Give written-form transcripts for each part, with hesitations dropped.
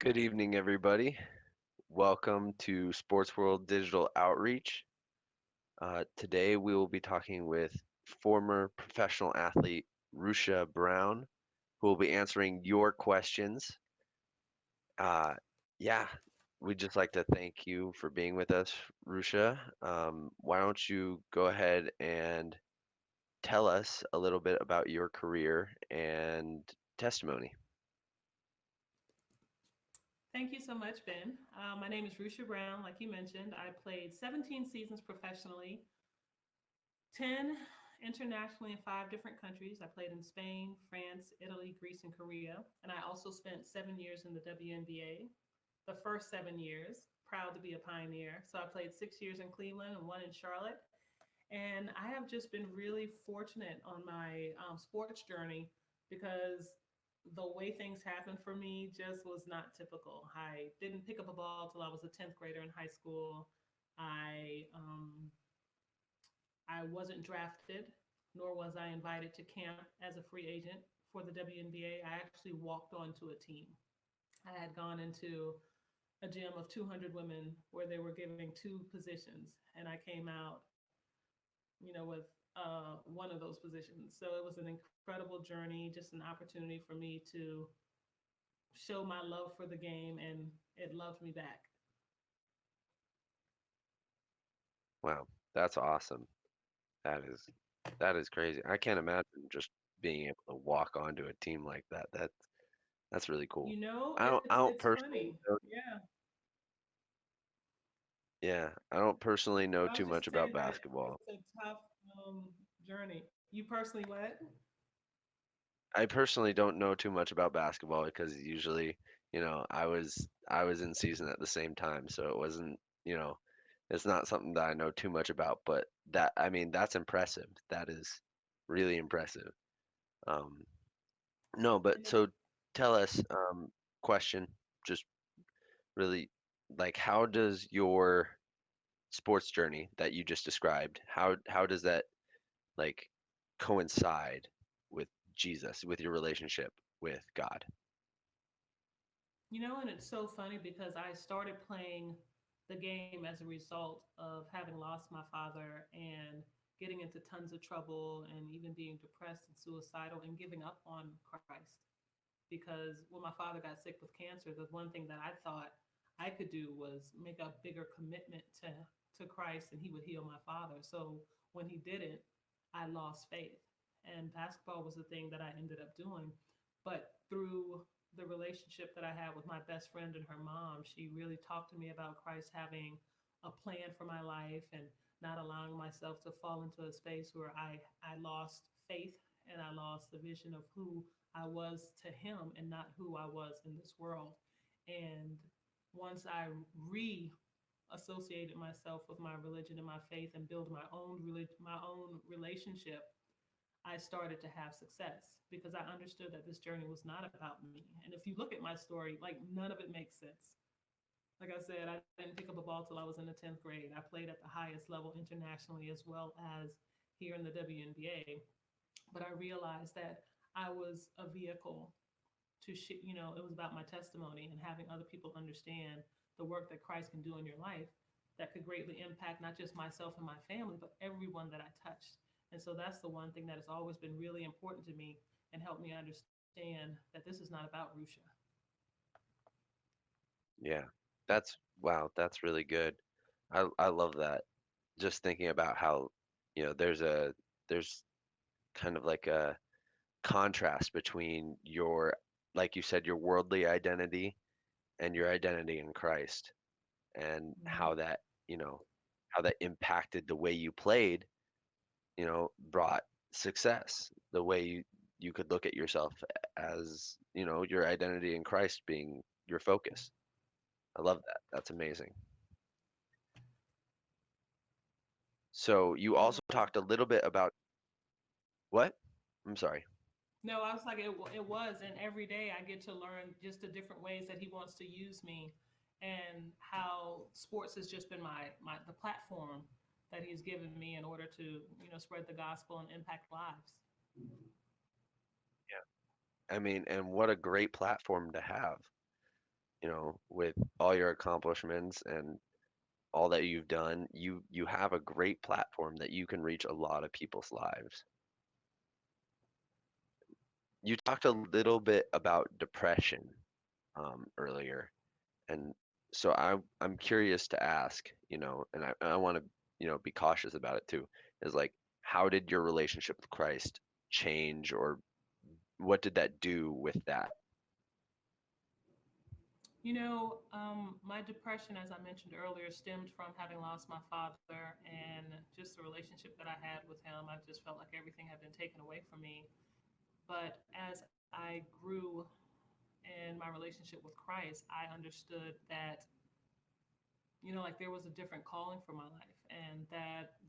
Good evening, everybody. Welcome to Sports World Digital Outreach. Today we will be talking with former professional athlete Rushia Brown, who will be answering your questions. Uh, yeah, we'd just like to thank you for being with us, Rushia. Why don't you go ahead and tell us a little bit about your career and testimony? Thank you so much, Ben. My name is Rushia Brown. Like you mentioned, I played 17 seasons professionally, 10 internationally in 5 different countries. I played in Spain, France, Italy, Greece, and Korea. And I also spent 7 years in the WNBA. The first 7 years, proud to be a pioneer. So I played 6 years in Cleveland and one in Charlotte. And I have just been really fortunate on my sports journey because the way things happened for me just was not typical. I didn't pick up a ball till I was a 10th grader in high school. I I wasn't drafted, nor was I invited to camp as a free agent for the WNBA. I actually walked onto a team. I had gone into a gym of 200 women where they were giving two positions, and I came out, with one of those positions. So it was an incredible journey, just an opportunity for me to show my love for the game, and it loved me back. Wow, that's awesome. That is that is crazy. I can't imagine just being able to walk onto a team like that. That's really cool. I don't It's personally funny. know, Yeah. yeah, I don't personally know I too was much just about saying that basketball. it's a tough journey. You personally what? I personally don't know too much about basketball because usually, I was in season at the same time, so it wasn't, it's not something that I know too much about, but I mean, that's impressive. That is really impressive. Um, no, but And it, so tell us, question, just really like how does your sports journey that you just described, how does that like coincide with Jesus, with your relationship with God? and it's so funny because I started playing the game as a result of having lost my father and getting into tons of trouble and even being depressed and suicidal and giving up on Christ. Because when my father got sick with cancer, the one thing that I thought I could do was make a bigger commitment to Christ and he would heal my father. So when he didn't, I lost faith. And basketball was the thing that I ended up doing. But through the relationship that I had with my best friend and her mom, she really talked to me about Christ having a plan for my life and not allowing myself to fall into a space where I lost faith and I lost the vision of who I was to him and not who I was in this world. And once I associated myself with my religion and my faith and build my own religion, my own relationship, I started to have success because I understood that this journey was not about me. And if you look at my story, like none of it makes sense. Like I said, I didn't pick up a ball till I was in the 10th grade. I played at the highest level internationally as well as here in the WNBA. But I realized that I was a vehicle it was about my testimony and having other people understand the work that Christ can do in your life that could greatly impact not just myself and my family, but everyone that I touched. And so that's the one thing that has always been really important to me and helped me understand that this is not about Rusha. Yeah. That's wow, that's really good. I love that. Just thinking about how, there's kind of like a contrast between your, like you said, your worldly identity and your identity in Christ, and Hmm. how that impacted the way you played, brought success. The way you could look at yourself as, your identity in Christ being your focus. I love that. That's amazing. So you It also was. talked a little bit about what? I'm sorry. No, I was like, it was. And every day I get to learn just the different ways that he wants to use me and how sports has just been the platform that he's given me in order to, spread the gospel and impact lives. I mean, and what a great platform to have. with all your accomplishments and all that you've done, you have a great platform that you can reach a lot of people's lives. You talked a little bit about depression earlier, and so I'm curious to ask, and I want to, be cautious about it too, is like, how did your relationship with Christ change, or what did that do with that? My depression, as I mentioned earlier, stemmed from having lost my father and just the relationship that I had with him. I just felt like everything had been taken away from me. But as I grew in my relationship with Christ, I understood that, like there was a different calling for my life, and that,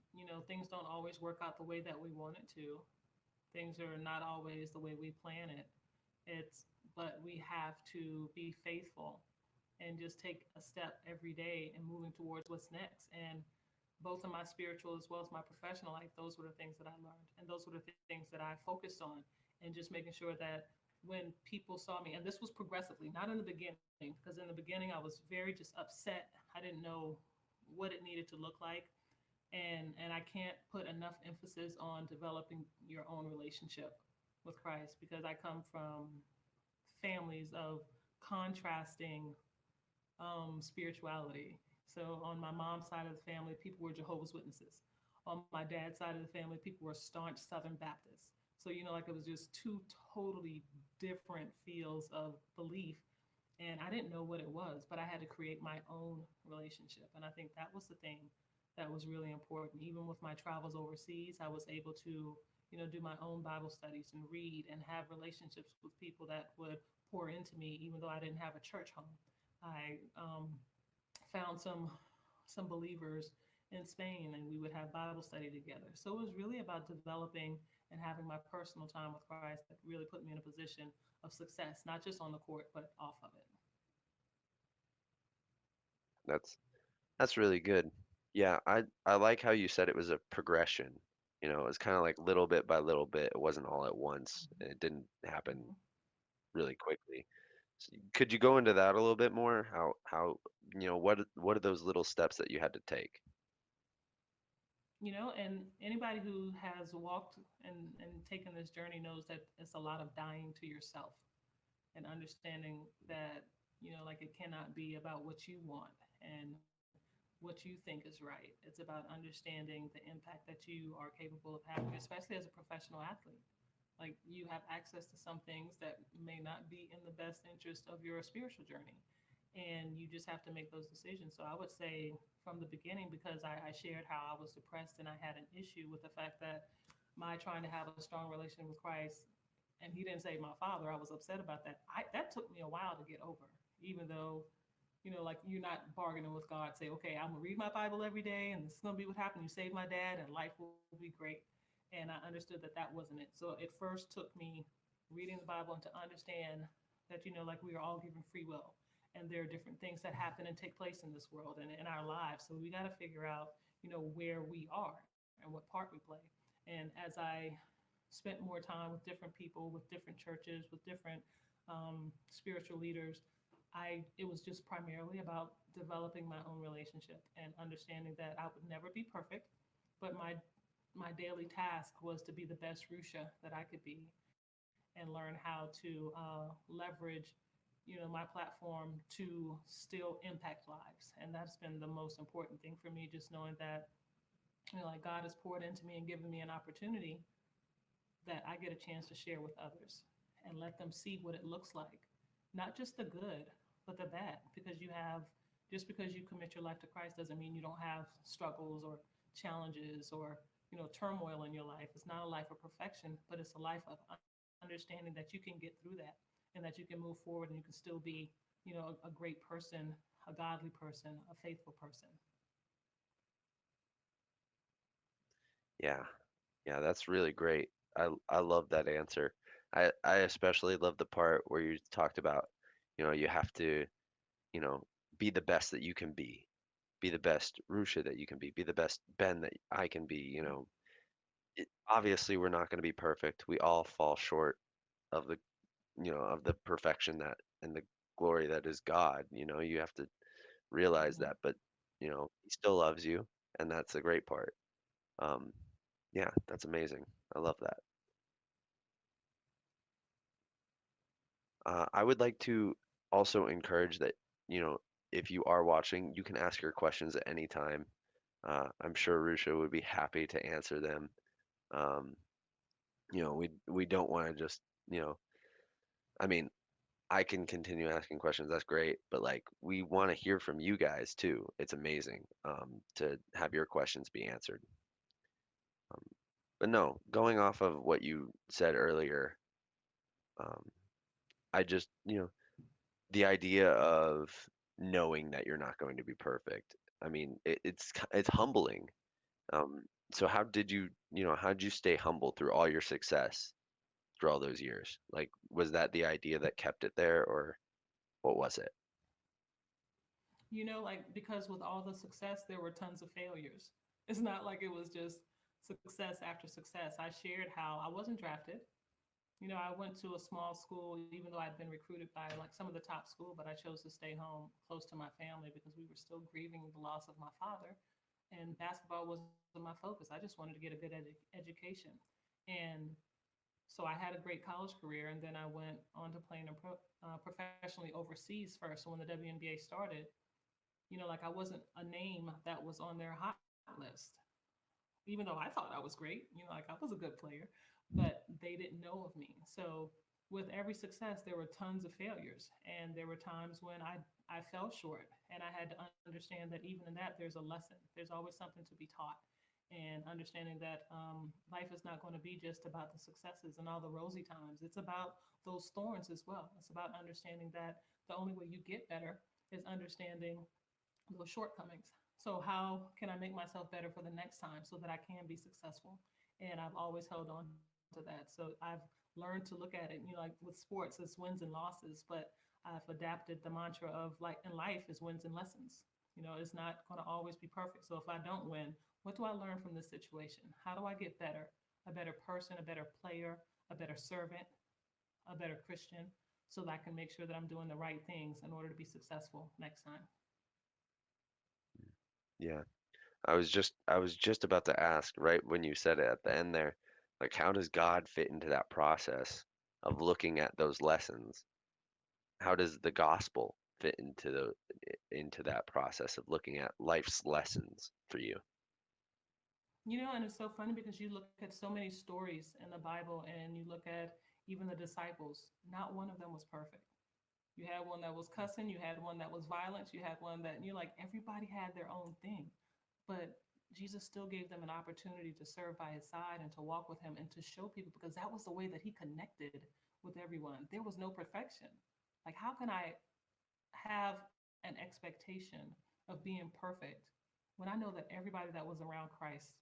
things don't always work out the way that we want it to. Things are not always the way we plan it. It's But we have to be faithful and just take a step every day and moving towards what's next. And both in my spiritual as well as my professional life, those were the things that I learned, and those were the things that I focused on, and just making sure that when people saw me, and this was progressively, not in the beginning, because in the beginning I was very just upset. I didn't know what it needed to look like, and I can't put enough emphasis on developing your own relationship with Christ, because I come from families of contrasting spirituality. So on my mom's side of the family, people were Jehovah's Witnesses. On my dad's side of the family, people were staunch Southern Baptists. So like it was just two totally different fields of belief, and I didn't know what it was, but I had to create my own relationship. And I think that was the thing that was really important. Even with my travels overseas, I was able to, do my own Bible studies and read and have relationships with people that would pour into me, even though I didn't have a church home. I found some believers in Spain, and we would have Bible study together. So it was really about developing and having my personal time with Christ that really put me in a position of success, not just on the court, but off of it. That's that's really good. Yeah, I like how you said it was a progression. It was kind of like little bit by little bit. It wasn't all at once. And it didn't happen Mhm. really quickly. So could you go into that a little bit more? What are those little steps that you had to take? And anybody who has walked and taken this journey knows that it's a lot of dying to yourself and understanding that, like it cannot be about what you want and what you think is right. It's about understanding the impact that you are capable of having, especially as a professional athlete. Like you have access to some things that may not be in the best interest of your spiritual journey, and you just have to make those decisions. So I would say from the beginning, because I shared how I was depressed and I had an issue with the fact that my trying to have a strong relationship with Christ, and he didn't save my father, I was upset about that. That took me a while to get over, even though, like you're not bargaining with God, say, okay, I'm gonna read my Bible every day and this is gonna be what happened. You save my dad and life will be great. And I understood that that wasn't it. So it first took me reading the Bible and to understand that, like we are all given free will, and there are different things that happen and take place in this world and in our lives. So we got to figure out, where we are and what part we play. And as I spent more time with different people, with different churches, with different spiritual leaders, it was just primarily about developing my own relationship and understanding that I would never be perfect, but my daily task was to be the best Rusha that I could be, and learn how to leverage, my platform to still impact lives. And that's been the most important thing for me, just knowing that, like God has poured into me and given me an opportunity that I get a chance to share with others and let them see what it looks like. Not just the good, but the bad. Because just because you commit your life to Christ doesn't mean you don't have struggles or challenges or, turmoil in your life. It's not a life of perfection, but it's a life of understanding that you can get through that, and that you can move forward and you can still be, a great person, a godly person, a faithful person. Yeah. Yeah, that's really great. I love that answer. I especially love the part where you talked about, you have to, you know, be the best that you can be. Be the best Rusha that you can be the best Ben that I can be. Obviously we're not going to be perfect. We all fall short of the perfection that and the glory that is God. You have to realize Hmm. that, but he still loves you, and that's the great part. Um, yeah, that's amazing. I love that. I would like to also encourage that, you know, if you are watching, you can ask your questions at any time. I'm sure Rusha would be happy to answer them. Um, we don't want to just, you know, I mean, I can continue asking questions. That's great, but like we want to hear from you guys too. It's amazing to have your questions be answered. Um, but no, going off of what you said earlier, um, I just, the idea of knowing that you're not going to be perfect. I mean, it's humbling. So how did you stay humble through all your success through all those years? Like, was that the idea that kept it there, or what was it? Like because with all the success, there were tons of failures. It's not like it was just success after success. I shared how I wasn't drafted. I went to a small school, even though I'd been recruited by like some of the top school, but I chose to stay home close to my family because we were still grieving the loss of my father. And basketball wasn't my focus. I just wanted to get a good education. And so I had a great college career, and then I went on to playing professionally overseas first. So when the WNBA started, like I wasn't a name that was on their hot list, even though I thought I was great. Like I was a good player, but they didn't know of me. So with every success, there were tons of failures, and there were times when I fell short, and I had to understand that even in that, there's a lesson. There's always something to be taught, and understanding that life is not going to be just about the successes and all the rosy times. It's about those thorns as well. It's about understanding that the only way you get better is understanding those shortcomings. So how can I make myself better for the next time so that I can be successful? And I've always held on to that. So I've learned to look at it, like with sports, it's wins and losses, but I've adapted the mantra of like in life is wins and lessons. It's not going to always be perfect. So if I don't win, what do I learn from this situation? How do I get better? A better person, a better player, a better servant, a better Christian, so that I can make sure that I'm doing the right things in order to be successful next time. Yeah. I was just about to ask right when you said it at the end there, like how does God fit into that process of looking at those lessons? How does the gospel fit into that process of looking at life's lessons for you? And it's so funny because you look at so many stories in the Bible and you look at even the disciples, not one of them was perfect. You had one that was cussing, you had one that was violent, you had one that, you're like, everybody had their own thing. But Jesus still gave them an opportunity to serve by his side and to walk with him and to show people because that was the way that he connected with everyone. There was no perfection. Like, how can I have an expectation of being perfect when I know that everybody that was around Christ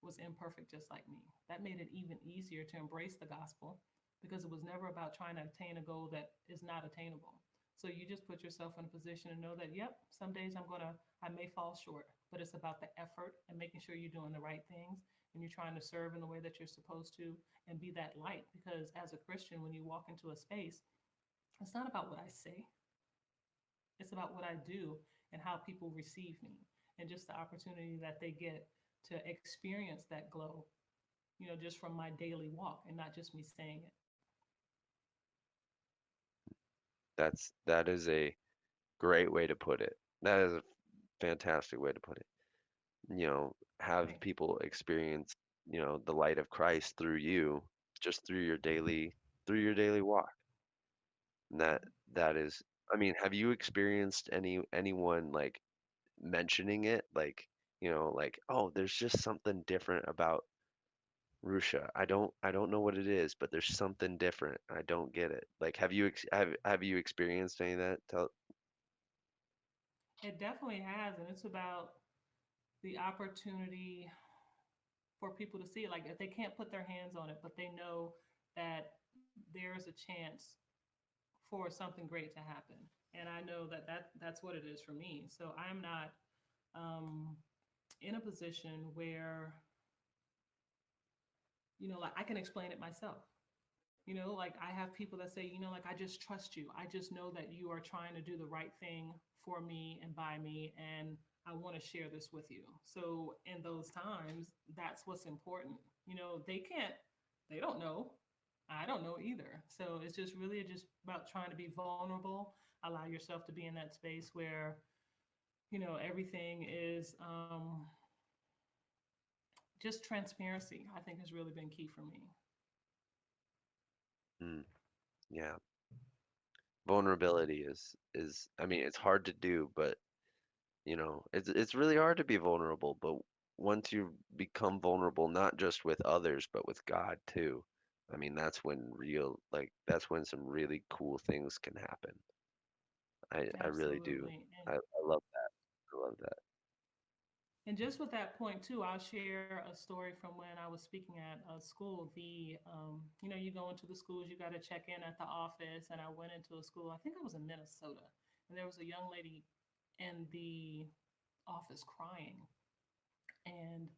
was imperfect just like me? That made it even easier to embrace the gospel because it was never about trying to attain a goal that is not attainable. So you just put yourself in a position to know that, yep, some days I may fall short, but it's about the effort and making sure you're doing the right things and you're trying to serve in the way that you're supposed to and be that light. Because as a Christian, when you walk into a space, it's not about what I say, it's about what I do and how people receive me and just the opportunity that they get to experience that glow, just from my daily walk and not just me saying it. That is a great way to put it. That is a fantastic way to put it. Have Right. people experience, the light of Christ through you, just through your daily walk. And that is, I mean, have you experienced anyone like mentioning it? Like, like, oh, there's just something different about Rusha. I don't know what it is, but there's something different. I don't get it. Like, have you experienced any of that? It definitely has. And it's about the opportunity for people to see it. Like, if they can't put their hands on it, but they know that there's a chance for something great to happen. And I know that's what it is for me. So I'm not um, in a position where, like I can explain it myself. Like I have people that say, like I just trust you. I just know that you are trying to do the right thing for me and by me, and I want to share this with you. So in those times, that's what's important. They can't, they don't know. I don't know either. So it's just really just about trying to be vulnerable, allow yourself to be in that space where, everything is just transparency, I think has really been key for me. Mm, yeah. Vulnerability is I mean, it's hard to do, but it's really hard to be vulnerable, but once you become vulnerable, not just with others, but with God too, I mean, that's when some really cool things can happen. I really do. Absolutely. I love that. I love that. And just with that point too, I'll share a story from when I was speaking at a school. You go into the schools, you got to check in at the office, and I went into a school. I think I was in Minnesota, and there was a young lady in the office crying, and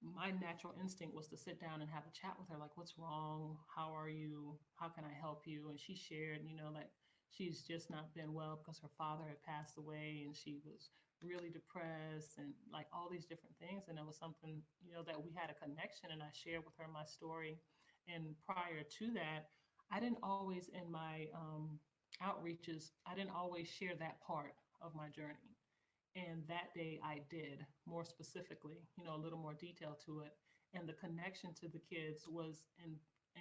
my natural instinct was to sit down and have a chat with her, like, what's wrong? How are you? How can I help you? And she shared, like she's just not been well because her father had passed away and she was really depressed and like all these different things. And it was something, that we had a connection, and I shared with her my story. And prior to that, I didn't always in my outreaches, I didn't always share that part of my journey. And that day I did, more specifically, a little more detail to it. And the connection to the kids was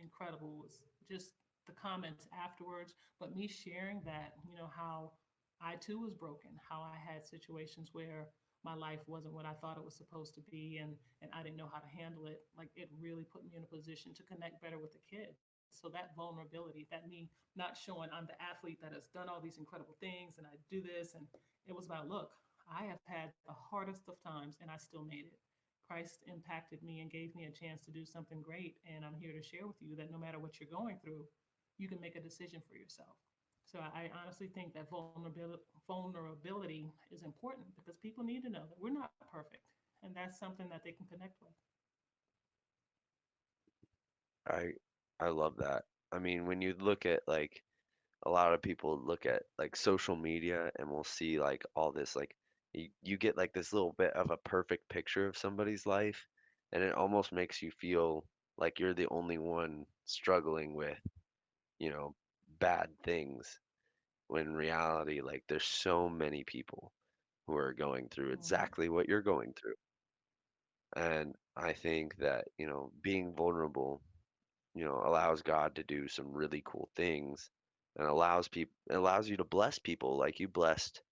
incredible. It was just the comments afterwards, but me sharing that, how I too was broken, how I had situations where my life wasn't what I thought it was supposed to be, and I didn't know how to handle it. Like it really put me in a position to connect better with the kids. So that vulnerability, that me not showing I'm the athlete that has done all these incredible things and I do this, and it was about, look, I have had the hardest of times and I still made it. Christ impacted me and gave me a chance to do something great. And I'm here to share with you that no matter what you're going through, you can make a decision for yourself. So I honestly think that vulnerability is important because people need to know that we're not perfect. And that's something that they can connect with. I I love that. I mean, when you look at like a lot of people look at like social media and we'll see like all this like you get like this little bit of a perfect picture of somebody's life and it almost makes you feel like you're the only one struggling with, you know, bad things when in reality like there's so many people who are going through Mm-hmm. exactly what you're going through. And I think that, being vulnerable, allows God to do some really cool things and allows you to bless people like you blessed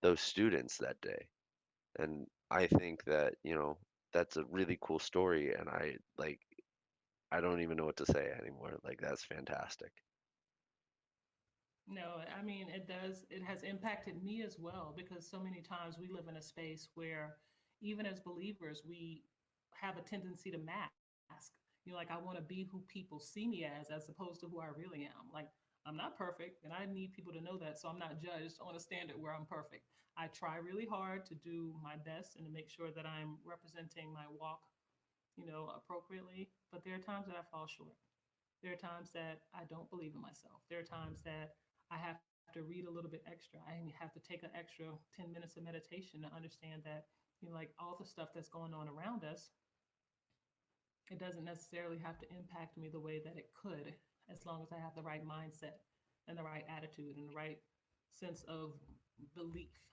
those students that day. And I think that, that's a really cool story and I don't even know what to say anymore. Like that's fantastic. No, I mean, it does. It has impacted me as well because so many times we live in a space where, even as believers, we have a tendency to mask. Like, I want to be who people see me as opposed to who I really am. Like, I'm not perfect, and I need people to know that. So I'm not judged on a standard where I'm perfect. I try really hard to do my best and to make sure that I'm representing my walk, appropriately. But there are times that I fall short. There are times that I don't believe in myself. There are times that I have to read a little bit extra. I have to take an extra 10 minutes of meditation to understand that, like all the stuff that's going on around us, it doesn't necessarily have to impact me the way that it could, as long as I have the right mindset and the right attitude and the right sense of belief.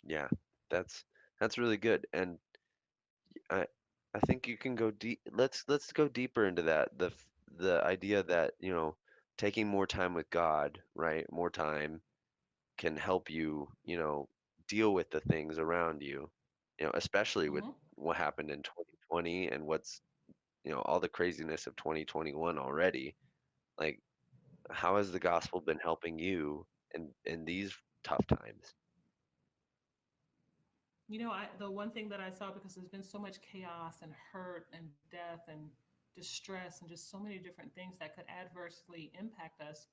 Yeah, that's that's really good. And I I think you can go deep. Let's go deeper into that. The idea that, taking more time with God, right? More time can help you, deal with the things around you, especially with Hmm. what happened in 2020 and what's, all the craziness of 2021 already. Like, how has the gospel been helping you in these tough times? The one thing that I saw, because there's been so much chaos and hurt and death and distress and just so many different things that could adversely impact us.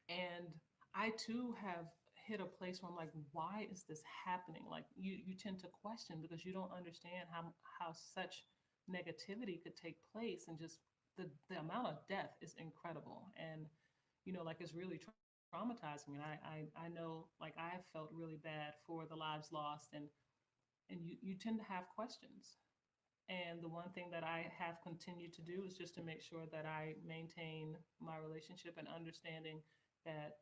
And I too have hit a place where I'm like, why is this happening? Like you tend to question because you don't understand how such negativity could take place, and just the amount of death is incredible. And like, it's really traumatizing. And I know, like, I have felt really bad for the lives lost. And you tend to have questions. And the one thing that I have continued to do is just to make sure that I maintain my relationship and understanding that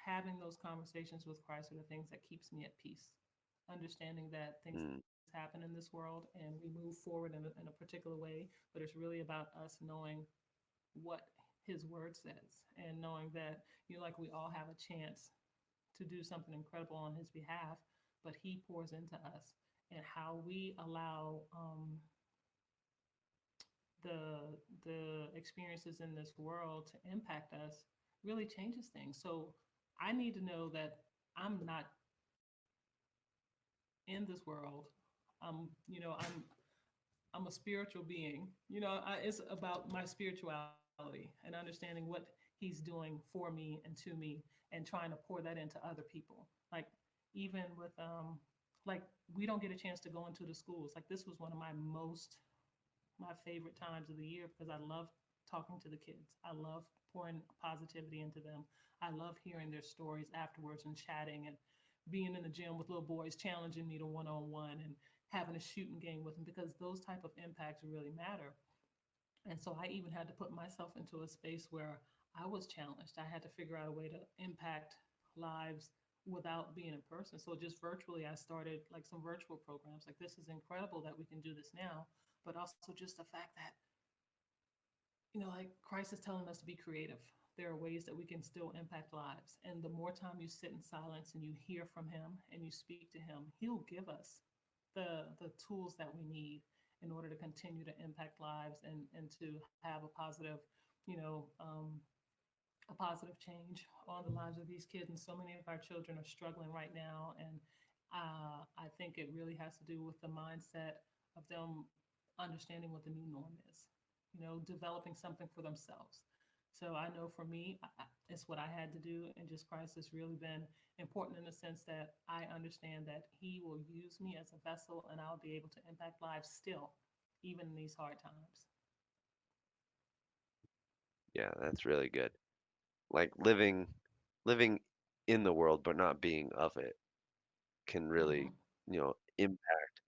having those conversations with Christ are the things that keeps me at peace. Understanding that things Mm, happen in this world and we move forward in a particular way, but it's really about us knowing what His Word says, and knowing that, like, we all have a chance to do something incredible on His behalf, but He pours into us. And how we allow the experiences in this world to impact us really changes things. So I need to know that I'm not in this world. I'm a spiritual being. It's about my spirituality and understanding what He's doing for me and to me, and trying to pour that into other people. Like, even with like, we don't get a chance to go into the schools. Like, this was one of my favorite times of the year, because I love talking to the kids. I love pouring positivity into them. I love hearing their stories afterwards and chatting, and being in the gym with little boys challenging me to one-on-one, and having a shooting game with them, because those type of impacts really matter. And so I even had to put myself into a space where I was challenged. I had to figure out a way to impact lives without being in person. So just virtually, I started like some virtual programs. Like, this is incredible that we can do this now, but also just the fact that, like, Christ is telling us to be creative. There are ways that we can still impact lives. And the more time you sit in silence and you hear from Him and you speak to Him, He'll give us the tools that we need in order to continue to impact lives, and to have a positive change on the lives of these kids. And so many of our children are struggling right now. And I think it really has to do with the mindset of them understanding what the new norm is, developing something for themselves. So I know for me, it's what I had to do. And just Christ has really been important in the sense that I understand that He will use me as a vessel, and I'll be able to impact lives still, even in these hard times. yeah, that's really good. Like living in the world but not being of it can really, Hmm. impact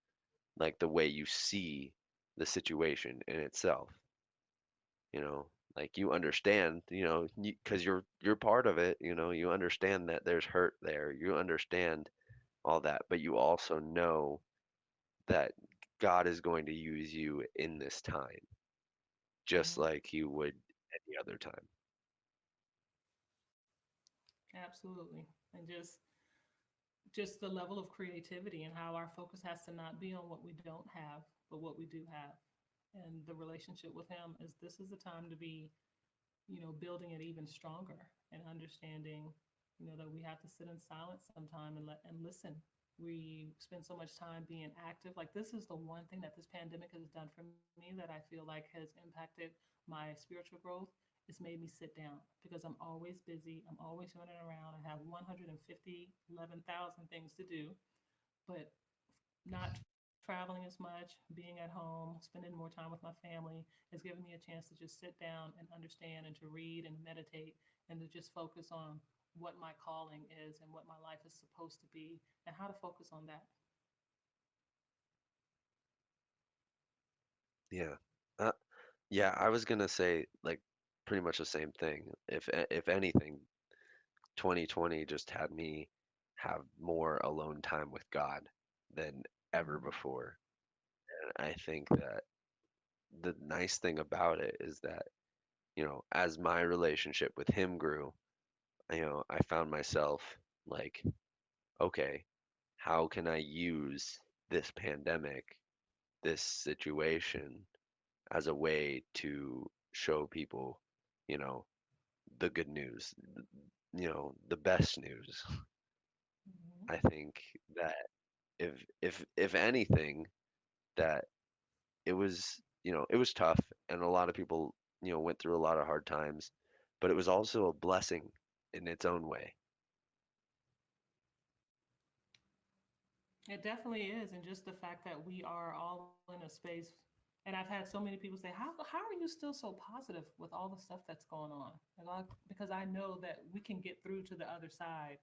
like the way you see the situation in itself, you know? Like you understand, because you're part of it, you understand that there's hurt there. You understand all that, but you also know that God is going to use you in this time, just Hmm. like He would any other time. Absolutely. And just the level of creativity, and how our focus has to not be on what we don't have, but what we do have. And the relationship with Him is, this is the time to be, building it even stronger, and understanding, that we have to sit in silence sometime and listen. We spend so much time being active. Like, this is the one thing that this pandemic has done for me that I feel like has impacted my spiritual growth. It's made me sit down, because I'm always busy. I'm always running around. I have 111,000 things to do, but not traveling as much, being at home, spending more time with my family has given me a chance to just sit down and understand, and to read and meditate, and to just focus on what my calling is and what my life is supposed to be, and how to focus on that. Yeah. Uh, yeah, I was gonna say like pretty much the same thing. If anything, 2020 just had me have more alone time with God than ever Hmm. before. And I think that the nice thing about it is that, as my relationship with Him grew, I found myself like, okay, how can I use this pandemic, this situation, as a way to show people, you know, the good news, the best news. Hmm. I think that if anything, that it was tough, and a lot of people, went through a lot of hard times, but it was also a blessing in its own way. It definitely is. And just the fact that we are all in a space And I've had so many people say, how are you still so positive with all the stuff that's going on? Because I know that we can get through to the other side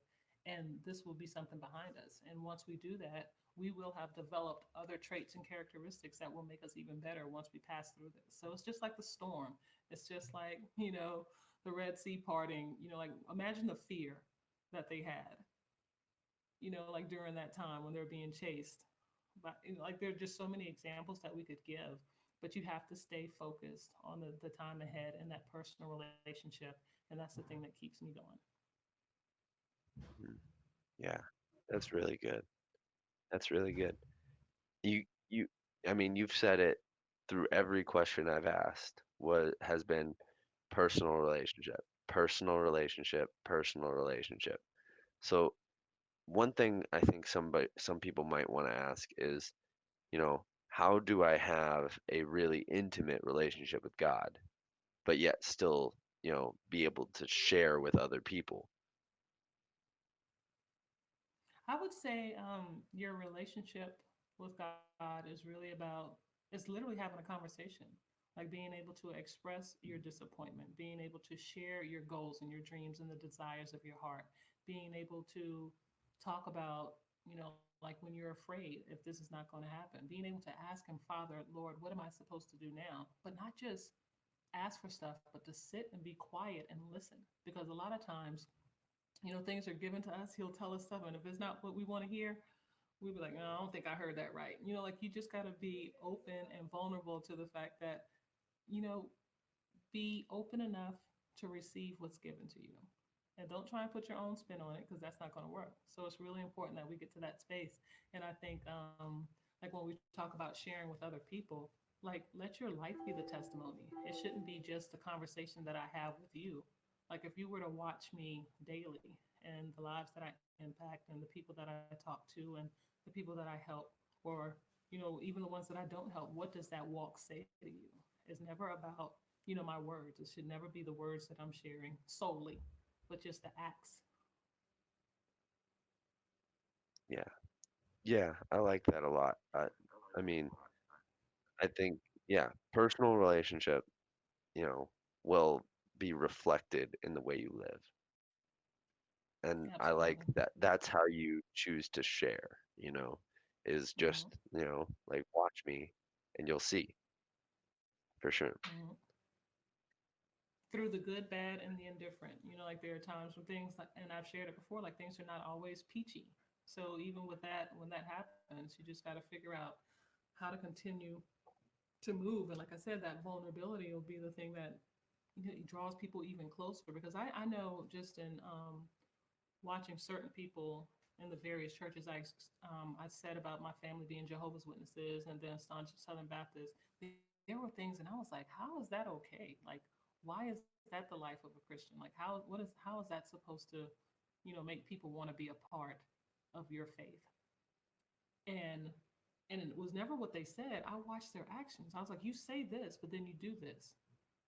and this will be something behind us. And once we do that, we will have developed other traits and characteristics that will make us even better once we pass through this. So it's just like the storm. It's just like, the Red Sea parting, like imagine the fear that they had, like during that time when they're being chased. But like there are just so many examples that we could give, but you have to stay focused on the time ahead and that personal relationship, and that's the thing that keeps me going. Mhm. Yeah, that's really good. That's really good. You I mean, you've said it through every question I've asked. What has been personal relationship, personal relationship, personal relationship. So one thing I think some people might want to ask is, how do I have a really intimate relationship with God, but yet still, be able to share with other people? I would say your relationship with God is really about, it's literally having a conversation, like being able to express your disappointment, being able to share your goals and your dreams and the desires of your heart, being able to talk about, like when you're afraid if this is not going to happen, being able to ask Him, Father, Lord, what am I supposed to do now? But not just ask for stuff, but to sit and be quiet and listen. Because a lot of times, things are given to us. He'll tell us stuff, and if it's not what we want to hear, we'll be like, no, I don't think I heard that right. Like you just got to be open and vulnerable to the fact that, you know, be open enough to receive what's given to you. And don't try and put your own spin on it because that's not going to work. So it's really important that we get to that space. And I think, like when we talk about sharing with other people, like let your life be the testimony. It shouldn't be just the conversation that I have with you. Like if you were to watch me daily and the lives that I impact and the people that I talk to and the people that I help, or even the ones that I don't help, what does that walk say to you? It's never about my words. It should never be the words that I'm sharing solely, but just the acts. Yeah. Yeah, I like that a lot. I mean, I think, yeah, personal relationship, you know, will be reflected in the way you live. And I like Absolutely. that that's how you choose to share, is just, Hmm. like watch me and you'll see for sure. Hmm. Through the good, bad, and the indifferent. Like there are times when things like, and I've shared it before, like things are not always peachy. So even with that, when that happens, you just got to figure out how to continue to move. And like I said, that vulnerability will be the thing that draws people even closer because I know just in watching certain people in the various churches I said about my family being Jehovah's Witnesses and then staunch Southern Baptists, there were things, and I was like, how is that okay? Like, why is that the life of a Christian? Like, how is that supposed to, make people want to be a part of your faith? And and it was never what they said. I watched their actions. I was like, you say this, but then you do this.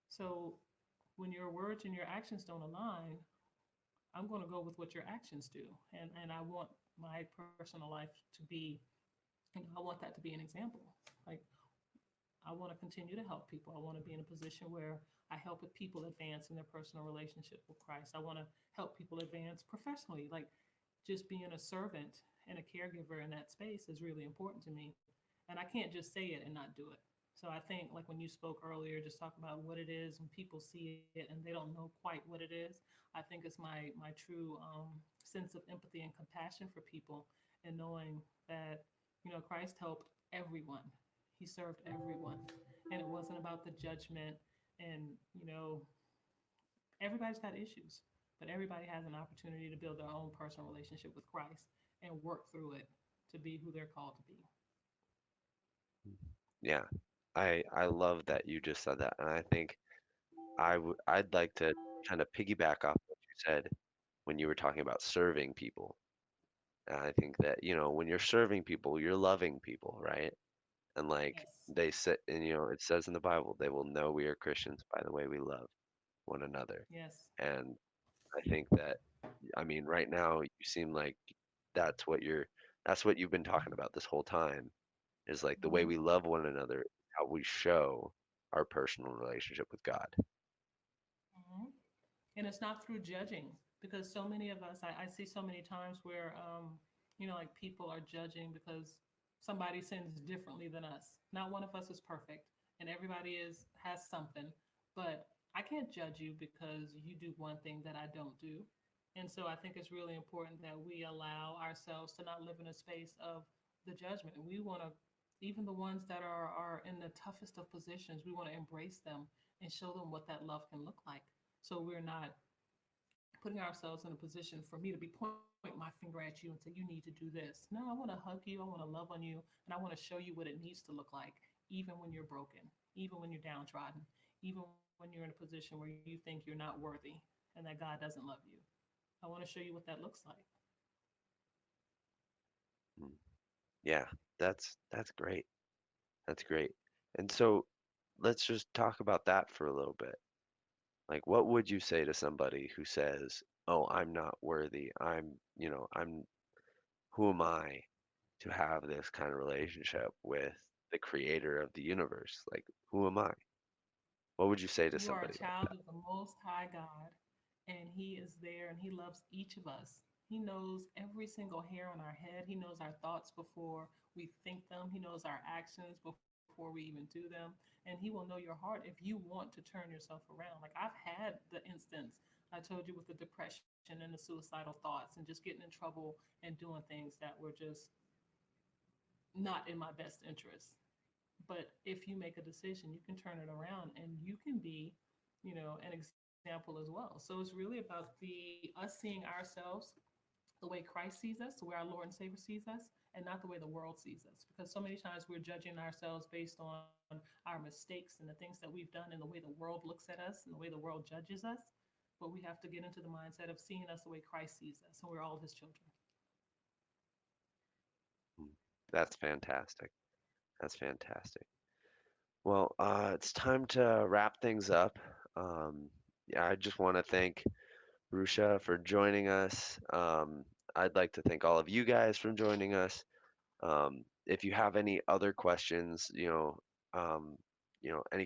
So when your words and your actions don't align, I'm going to go with what your actions do. And I want my personal life to be, I want that to be an example. Like I want to continue to help people. I want to be in a position where I help people advance in their personal relationship with Christ. I want to help people advance professionally. Like just being a servant and a caregiver in that space is really important to me. And I can't just say it and not do it. So I think like when you spoke earlier, just talk about what it is and people see it and they don't know quite what it is. I think it's my true sense of empathy and compassion for people and knowing that Christ helped everyone. He served everyone, and it wasn't about the judgment. And everybody's got issues, but everybody has an opportunity to build their own personal relationship with Christ and work through it to be who they're called to be. Yeah. I love that you just said that. And I think I'd like to kind of piggyback off what you said when you were talking about serving people. And I think that, when you're serving people, you're loving people, right? And like Yes. they said, and it says in the Bible, they will know we are Christians by the way we love one another. Yes. And I think that, I mean, right now you seem like that's what you've been talking about this whole time is like the way Hmm. we love one another is how how we show our personal relationship with God. Mhm. And it's not through judging, because so many of us, I see so many times where like people are judging because somebody sins differently than us. Not one of us is perfect, and everybody is has something, but I can't judge you because you do one thing that I don't do. And so I think it's really important that we allow ourselves to not live in a space of the judgment. We want to, even the ones that are in the toughest of positions, we want to embrace them and show them what that love can look like. So we're not putting ourselves in a position for me to be pointing my finger at you and say, you need to do this. No, I want to hug you. I want to love on you. And I want to show you what it needs to look like, even when you're broken, even when you're downtrodden, even when you're in a position where you think you're not worthy and that God doesn't love you. I want to show you what that looks like. Mm. Yeah, that's great. That's great. And so let's just talk about that for a little bit. Like, what would you say to somebody who says, "Oh, I'm not worthy. Who am I to have this kind of relationship with the creator of the universe? Like, who am I?" What would you say to You are a somebody like child that? of the Most High God, and He is there and He loves each of us. He knows every single hair on our head. He knows our thoughts before we think them. He knows our actions before we even do them. And He will know your heart if you want to turn yourself around. Like, I've had the instance I told you with the depression and the suicidal thoughts and just getting in trouble and doing things that were just not in my best interest. But if you make a decision, you can turn it around and you can be, an example as well. So it's really about the us seeing ourselves the way Christ sees us, the way our Lord and Savior sees us, and not the way the world sees us. Because so many times we're judging ourselves based on our mistakes and the things that we've done and the way the world looks at us and the way the world judges us. But we have to get into the mindset of seeing us the way Christ sees us, and we're all His children. Mm. That's fantastic. That's fantastic. Well, it's time to wrap things up. Um, yeah, I just want to thank Rusha for joining us. I'd like to thank all of you guys for joining us. If you have any other questions, any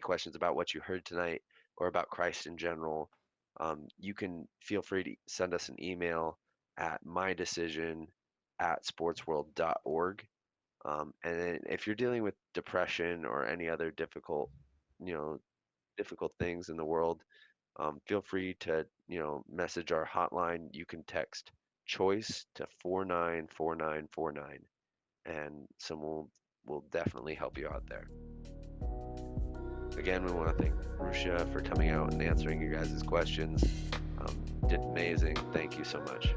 questions about what you heard tonight or about Christ in general, you can feel free to send us an email at mydecision@sportsworld.org. And then if you're dealing with depression or any other you know, difficult things in the world, feel free to, message our hotline. You can text choice to 494949 and someone will definitely help you out there. Again, we want to thank Rusha for coming out and answering you guys' questions. Did amazing. Thank you so much.